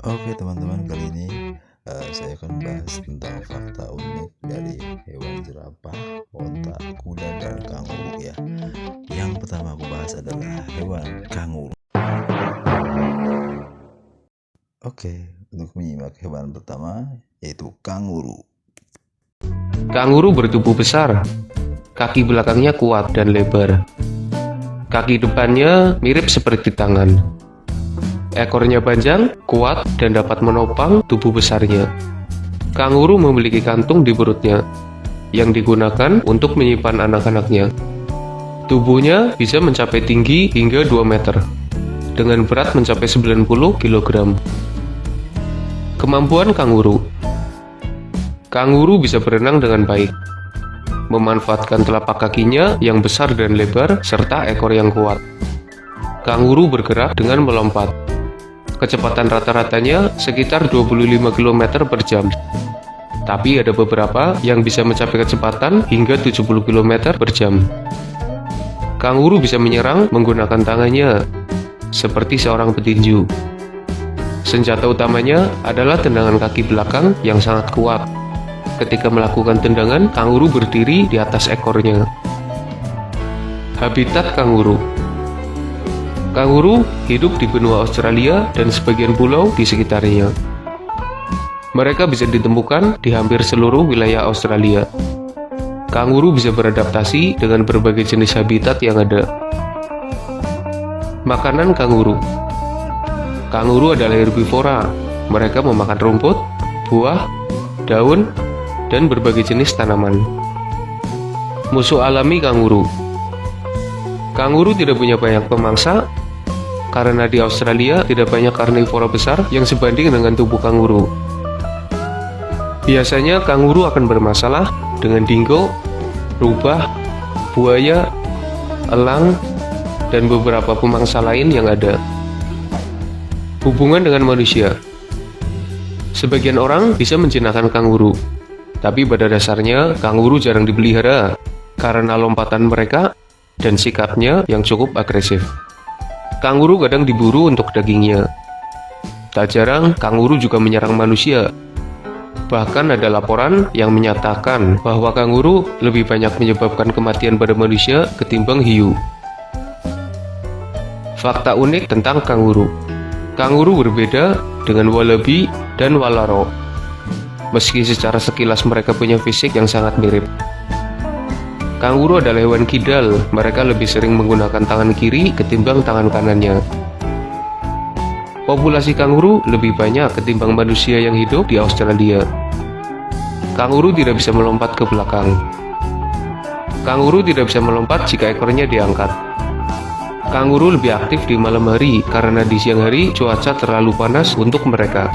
Oke teman-teman, kali ini saya akan bahas tentang fakta unik dari hewan jerapah, onta, kuda, dan kanguru ya. Yang pertama aku bahas adalah hewan kanguru. Oke, untuk menyimak hewan pertama yaitu kanguru. Kanguru bertubuh besar, kaki belakangnya kuat dan lebar. Kaki depannya mirip seperti tangan. Ekornya panjang, kuat, dan dapat menopang tubuh besarnya. Kanguru memiliki kantung di perutnya, yang digunakan untuk menyimpan anak-anaknya. Tubuhnya bisa mencapai tinggi hingga 2 meter, dengan berat mencapai 90 kg. Kemampuan kanguru. Kanguru bisa berenang dengan baik, memanfaatkan telapak kakinya yang besar dan lebar serta ekor yang kuat. Kanguru bergerak dengan melompat. Kecepatan rata-ratanya sekitar 25 km per jam. Tapi ada beberapa yang bisa mencapai kecepatan hingga 70 km per jam. Kanguru bisa menyerang menggunakan tangannya, seperti seorang petinju. Senjata utamanya adalah tendangan kaki belakang yang sangat kuat. Ketika melakukan tendangan, kanguru berdiri di atas ekornya. Habitat kanguru. Kanguru hidup di benua Australia dan sebagian pulau di sekitarnya. Mereka bisa ditemukan di hampir seluruh wilayah Australia. Kanguru bisa beradaptasi dengan berbagai jenis habitat yang ada. Makanan kanguru. Kanguru adalah herbivora. Mereka memakan rumput, buah, daun, dan berbagai jenis tanaman. Musuh alami kanguru. Kanguru tidak punya banyak pemangsa karena di Australia tidak banyak karnivora besar yang sebanding dengan tubuh kanguru. Biasanya kanguru akan bermasalah dengan dingo, rubah, buaya, elang, dan beberapa pemangsa lain yang ada. Hubungan dengan manusia. Sebagian orang bisa menjinakkan kanguru, tapi pada dasarnya kanguru jarang dipelihara karena lompatan mereka dan sikapnya yang cukup agresif. Kanguru kadang diburu untuk dagingnya. Tak jarang kanguru juga menyerang manusia. Bahkan ada laporan yang menyatakan bahwa kanguru lebih banyak menyebabkan kematian pada manusia ketimbang hiu. Fakta unik tentang kanguru. Kanguru berbeda dengan wallaby dan walaro. Meski secara sekilas mereka punya fisik yang sangat mirip. Kanguru adalah hewan kidal, mereka lebih sering menggunakan tangan kiri ketimbang tangan kanannya. Populasi kanguru lebih banyak ketimbang manusia yang hidup di Australia. Kanguru tidak bisa melompat ke belakang. Kanguru tidak bisa melompat jika ekornya diangkat. Kanguru lebih aktif di malam hari karena di siang hari cuaca terlalu panas untuk mereka.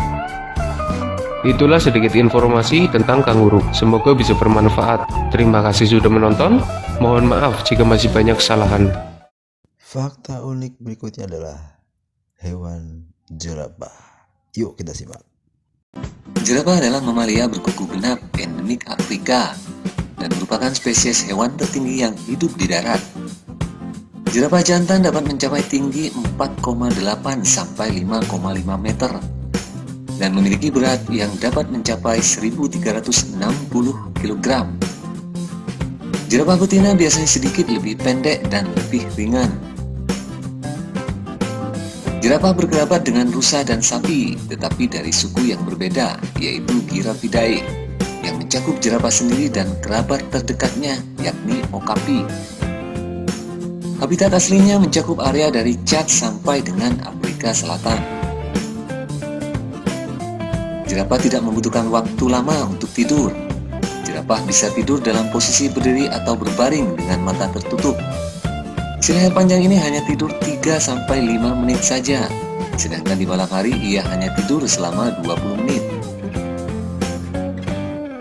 Itulah sedikit informasi tentang kanguru. Semoga bisa bermanfaat. Terima kasih sudah menonton. Mohon maaf jika masih banyak kesalahan. Fakta unik berikutnya adalah hewan jerapah. Yuk kita simak. Jerapah adalah mamalia berkuku genap endemik Afrika dan merupakan spesies hewan tertinggi yang hidup di darat. Jerapah jantan dapat mencapai tinggi 4,8 sampai 5,5 meter dan memiliki berat yang dapat mencapai 1.360 kg. Jerapah betina biasanya sedikit lebih pendek dan lebih ringan. Jerapah berkerabat dengan rusa dan sapi, tetapi dari suku yang berbeda, yaitu Girapidae, yang mencakup jerapah sendiri dan kerabat terdekatnya, yakni okapi. Habitat aslinya mencakup area dari Chad sampai dengan Afrika Selatan. Jerapah tidak membutuhkan waktu lama untuk tidur. Jerapah bisa tidur dalam posisi berdiri atau berbaring dengan mata tertutup. Si leher panjang ini hanya tidur 3-5 menit saja, sedangkan di malam hari ia hanya tidur selama 20 menit.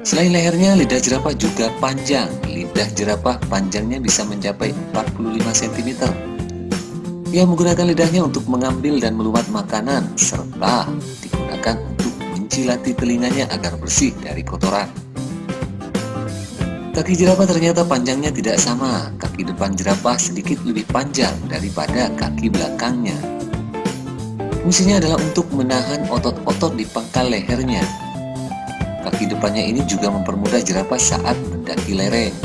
Selain lehernya, lidah jerapah juga panjang. Lidah jerapah panjangnya bisa mencapai 45 cm. Ia menggunakan lidahnya untuk mengambil dan melumat makanan, serta digunakan untuk mencilati telinganya agar bersih dari kotoran. Kaki jerapah ternyata panjangnya tidak sama. Kaki depan jerapah sedikit lebih panjang daripada kaki belakangnya. Fungsinya adalah untuk menahan otot-otot di pangkal lehernya. Kaki depannya ini juga mempermudah jerapah saat mendaki lereng.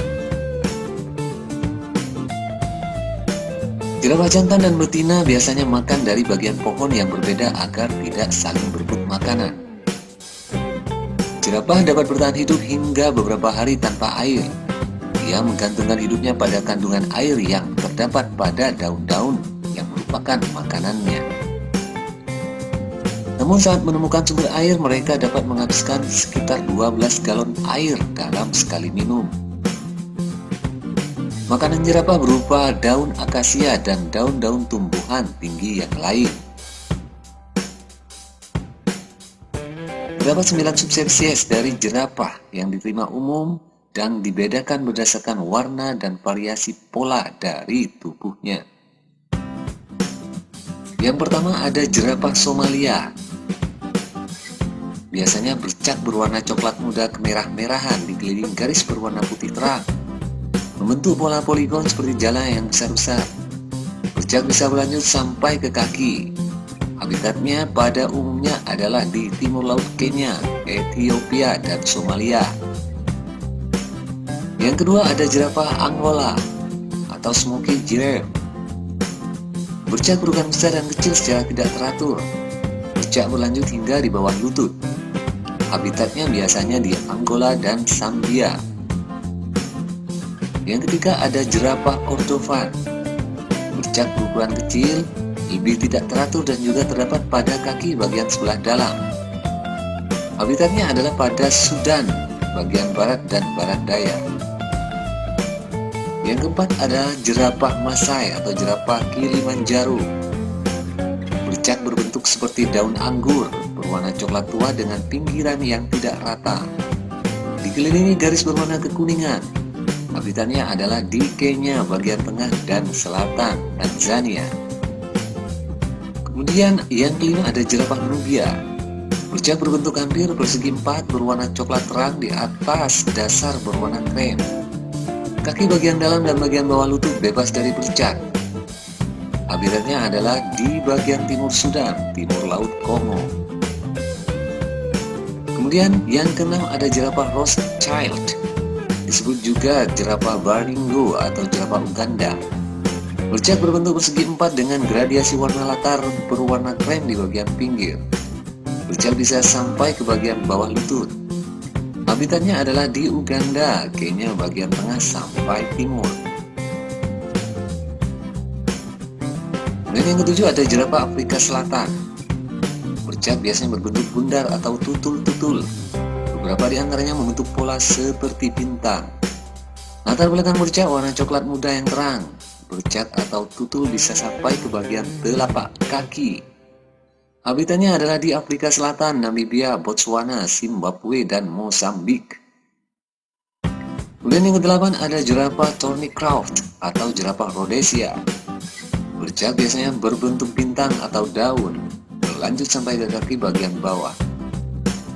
Jerapah jantan dan betina biasanya makan dari bagian pohon yang berbeda agar tidak saling berebut makanan. Jerapah dapat bertahan hidup hingga beberapa hari tanpa air. Ia menggantungkan hidupnya pada kandungan air yang terdapat pada daun-daun yang merupakan makanannya. Namun saat menemukan sumber air, mereka dapat menghabiskan sekitar 12 galon air dalam sekali minum. Makanan jerapah berupa daun akasia dan daun-daun tumbuhan tinggi yang lain. Terdapat 9 subspesies dari jerapah yang diterima umum dan dibedakan berdasarkan warna dan variasi pola dari tubuhnya. Yang pertama ada jerapah Somalia. Biasanya bercak berwarna coklat muda kemerah-merahan dikelilingi garis berwarna putih terang. Membentuk pola poligon seperti jala yang besar-besar. Bercak bisa berlanjut sampai ke kaki. Habitatnya pada umumnya adalah di timur laut Kenya, Ethiopia, dan Somalia. Yang kedua ada jerapah Angola atau smoky giraffe. Bercak berukuran besar dan kecil secara tidak teratur. Bercak berlanjut hingga di bawah lutut. Habitatnya biasanya di Angola dan Zambia. Yang ketiga ada jerapah Kordovan. Bercak berukuran kecil, lebih tidak teratur dan juga terdapat pada kaki bagian sebelah dalam. Habitatnya adalah pada Sudan, bagian barat dan barat daya. Yang keempat ada jerapah Masai atau jerapah Kilimanjaro. Bercak berbentuk seperti daun anggur, berwarna coklat tua dengan pinggiran yang tidak rata. Dikelilingi garis berwarna kekuningan. Habitatnya adalah di Kenya bagian tengah dan selatan Tanzania. Kemudian yang kelima ada jerapah Nubia. Bercak berbentuk hampir persegi empat berwarna coklat terang di atas dasar berwarna krem. Kaki bagian dalam dan bagian bawah lutut bebas dari bercak. Habitatnya adalah di bagian timur Sudan, timur laut Kongo. Kemudian yang keenam ada jerapah Rothschild. Disebut juga jerapah Baringo atau jerapah Uganda. Bercak berbentuk persegi empat dengan gradiasi warna latar berwarna krem di bagian pinggir. Bercak bisa sampai ke bagian bawah lutut. Habitatnya adalah di Uganda, Kenya bagian tengah sampai timur. Dan yang ketujuh ada jerapah Afrika Selatan. Bercak biasanya berbentuk bundar atau tutul-tutul. Beberapa di antaranya membentuk pola seperti bintang. Latar belakang bercak warna coklat muda yang terang. Bercak atau tutul bisa sampai ke bagian telapak kaki. Habitatnya adalah di Afrika Selatan, Namibia, Botswana, Zimbabwe, dan Mozambik. Kemudian yang kedelapan ada jerapah Thornycroft atau jerapah Rhodesia. Bercak biasanya berbentuk bintang atau daun, berlanjut sampai ke kaki bagian bawah.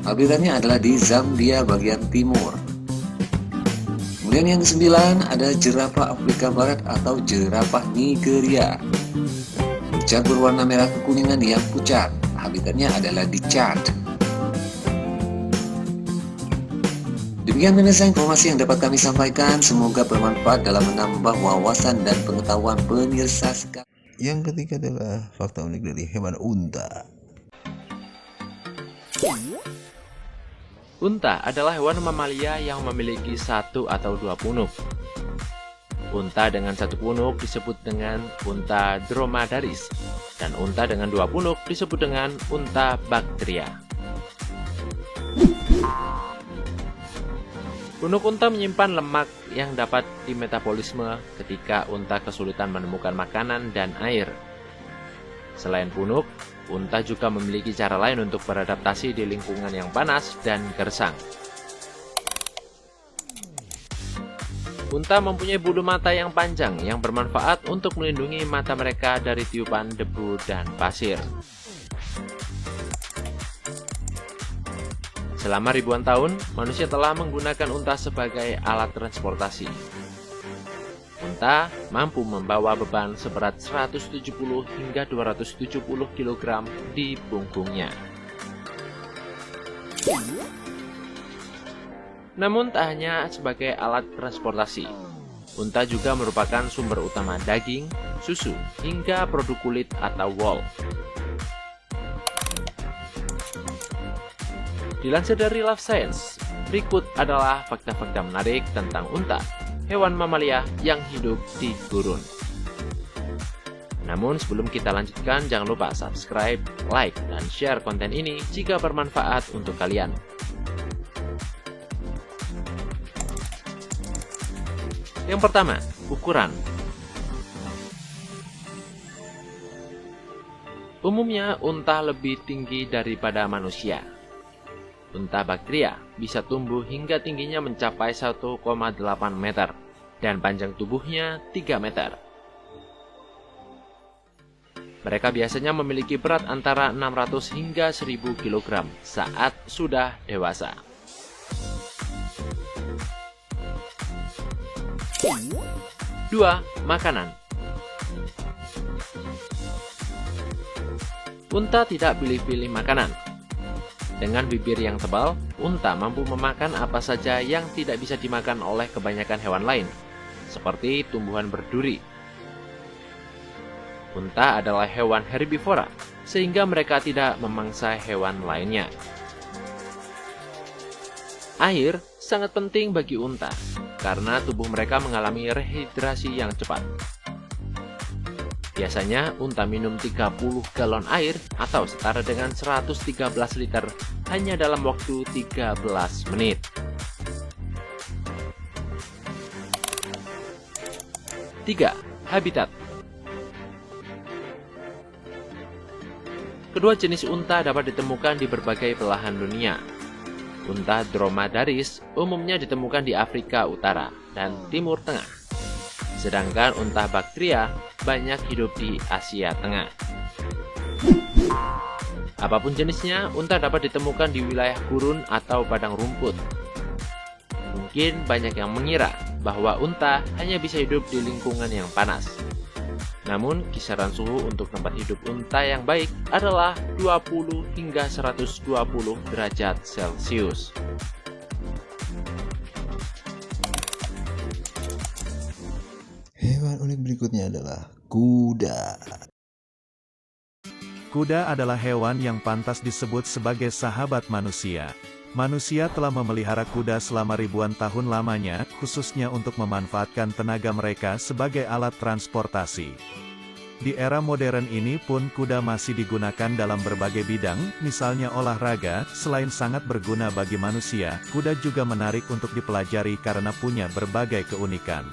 Habitatnya adalah di Zambia bagian timur. Kemudian yang kesembilan ada jerapah Afrika Barat atau jerapah Nigeria. Bercak berwarna merah kekuningan yang pucat. Habitatnya adalah di Chad. Demikian pemirsa informasi yang dapat kami sampaikan. Semoga bermanfaat dalam menambah wawasan dan pengetahuan pemirsa sekalian. Yang ketiga adalah fakta unik dari hewan unta. Unta adalah hewan mamalia yang memiliki satu atau dua punuk. Unta dengan satu punuk disebut dengan unta dromedaris, dan unta dengan dua punuk disebut dengan unta baktria. Punuk unta menyimpan lemak yang dapat dimetabolisme ketika unta kesulitan menemukan makanan dan air. Selain punuk, unta juga memiliki cara lain untuk beradaptasi di lingkungan yang panas dan gersang. Unta mempunyai bulu mata yang panjang yang bermanfaat untuk melindungi mata mereka dari tiupan debu dan pasir. Selama ribuan tahun, manusia telah menggunakan unta sebagai alat transportasi. unta mampu membawa beban seberat 170 hingga 270 kg di punggungnya. Namun tak hanya sebagai alat transportasi, unta juga merupakan sumber utama daging, susu, hingga produk kulit atau wool. Dilansir dari Life Science, berikut adalah fakta-fakta menarik tentang unta, hewan mamalia yang hidup di gurun. Namun sebelum kita lanjutkan, jangan lupa subscribe, like, dan share konten ini jika bermanfaat untuk kalian. Yang pertama, ukuran. Umumnya, unta lebih tinggi daripada manusia. Unta Bactria bisa tumbuh hingga tingginya mencapai 1,8 meter dan panjang tubuhnya 3 meter. Mereka biasanya memiliki berat antara 600 hingga 1000 kg saat sudah dewasa. Dua, makanan. Unta tidak pilih-pilih makanan. Dengan bibir yang tebal, unta mampu memakan apa saja yang tidak bisa dimakan oleh kebanyakan hewan lain, seperti tumbuhan berduri. Unta adalah hewan herbivora, sehingga mereka tidak memangsa hewan lainnya. Air sangat penting bagi unta, karena tubuh mereka mengalami rehidrasi yang cepat. Biasanya, unta minum 30 galon air atau setara dengan 113 liter hanya dalam waktu 13 menit. 3. Habitat. Kedua jenis unta dapat ditemukan di berbagai belahan dunia. Unta dromedaris umumnya ditemukan di Afrika Utara dan Timur Tengah. Sedangkan unta Bactria banyak hidup di Asia Tengah. Apapun jenisnya, unta dapat ditemukan di wilayah gurun atau padang rumput. Mungkin banyak yang mengira bahwa unta hanya bisa hidup di lingkungan yang panas. Namun, kisaran suhu untuk tempat hidup unta yang baik adalah 20 hingga 120 derajat Celcius. Hewan unik berikutnya adalah kuda. Kuda adalah hewan yang pantas disebut sebagai sahabat manusia. Manusia telah memelihara kuda selama ribuan tahun lamanya, khususnya untuk memanfaatkan tenaga mereka sebagai alat transportasi. Di era modern ini pun kuda masih digunakan dalam berbagai bidang, misalnya olahraga. Selain sangat berguna bagi manusia, kuda juga menarik untuk dipelajari karena punya berbagai keunikan.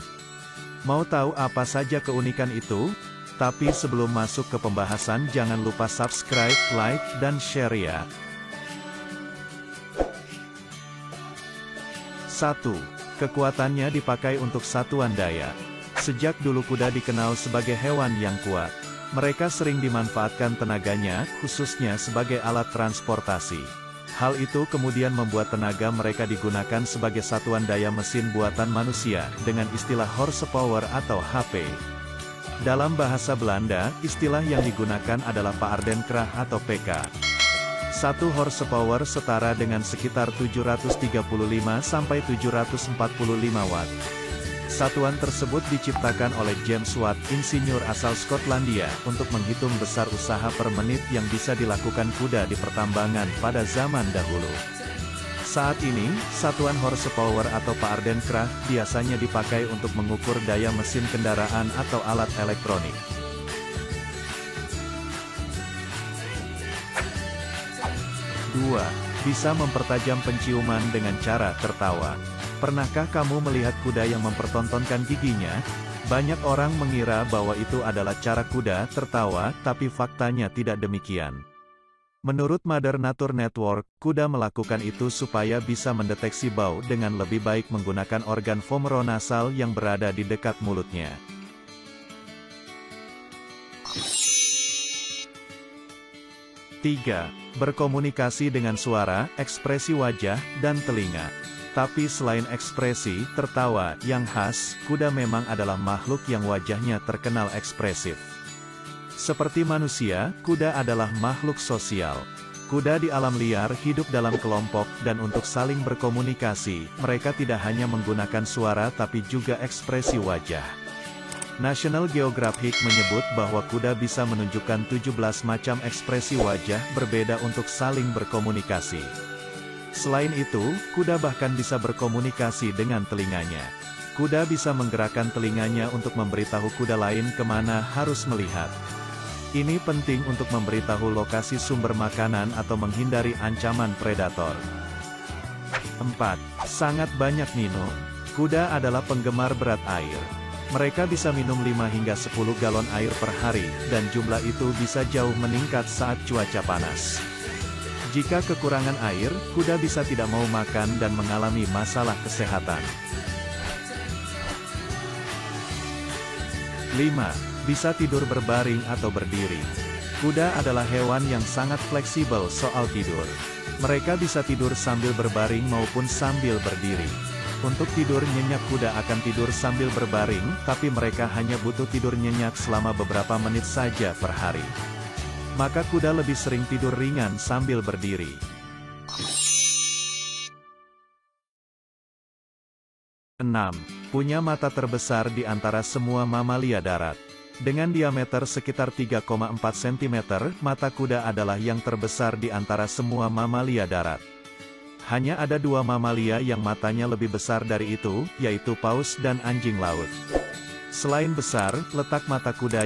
Mau tahu apa saja keunikan itu? Tapi sebelum masuk ke pembahasan, jangan lupa subscribe, like, dan share ya. 1. Kekuatannya dipakai untuk satuan daya. Sejak dulu kuda dikenal sebagai hewan yang kuat. Mereka sering dimanfaatkan tenaganya, khususnya sebagai alat transportasi. Hal itu kemudian membuat tenaga mereka digunakan sebagai satuan daya mesin buatan manusia, dengan istilah horsepower atau HP. Dalam bahasa Belanda, istilah yang digunakan adalah paardenkracht atau PK. 1 horsepower setara dengan sekitar 735 sampai 745 watt. Satuan tersebut diciptakan oleh James Watt, insinyur asal Skotlandia, untuk menghitung besar usaha per menit yang bisa dilakukan kuda di pertambangan pada zaman dahulu. Saat ini, satuan horsepower atau paardenkracht biasanya dipakai untuk mengukur daya mesin kendaraan atau alat elektronik. Dua, bisa mempertajam penciuman dengan cara tertawa. Pernahkah kamu melihat kuda yang mempertontonkan giginya? Banyak orang mengira bahwa itu adalah cara kuda tertawa, tapi faktanya tidak demikian. Menurut Mother Nature Network, kuda melakukan itu supaya bisa mendeteksi bau dengan lebih baik menggunakan organ vomeronasal yang berada di dekat mulutnya. 3. Berkomunikasi dengan suara, ekspresi wajah, dan telinga. Tapi selain ekspresi, tertawa, yang khas, kuda memang adalah makhluk yang wajahnya terkenal ekspresif. Seperti manusia, kuda adalah makhluk sosial. Kuda di alam liar hidup dalam kelompok dan untuk saling berkomunikasi, mereka tidak hanya menggunakan suara tapi juga ekspresi wajah. National Geographic menyebut bahwa kuda bisa menunjukkan 17 macam ekspresi wajah berbeda untuk saling berkomunikasi. Selain itu, kuda bahkan bisa berkomunikasi dengan telinganya. Kuda bisa menggerakkan telinganya untuk memberitahu kuda lain kemana harus melihat. Ini penting untuk memberitahu lokasi sumber makanan atau menghindari ancaman predator. 4. Sangat banyak minum. Kuda adalah penggemar berat air. Mereka bisa minum 5 hingga 10 galon air per hari, dan jumlah itu bisa jauh meningkat saat cuaca panas. Jika kekurangan air, kuda bisa tidak mau makan dan mengalami masalah kesehatan. 5. Bisa tidur berbaring atau berdiri. Kuda adalah hewan yang sangat fleksibel soal tidur. Mereka bisa tidur sambil berbaring maupun sambil berdiri. Untuk tidur nyenyak, kuda akan tidur sambil berbaring, tapi mereka hanya butuh tidur nyenyak selama beberapa menit saja per hari. Maka kuda lebih sering tidur ringan sambil berdiri. 6. Punya mata terbesar di antara semua mamalia darat. Dengan diameter sekitar 3,4 cm, mata kuda adalah yang terbesar di antara semua mamalia darat. Hanya ada 2 mamalia yang matanya lebih besar dari itu, yaitu paus dan anjing laut. Selain besar, letak mata kuda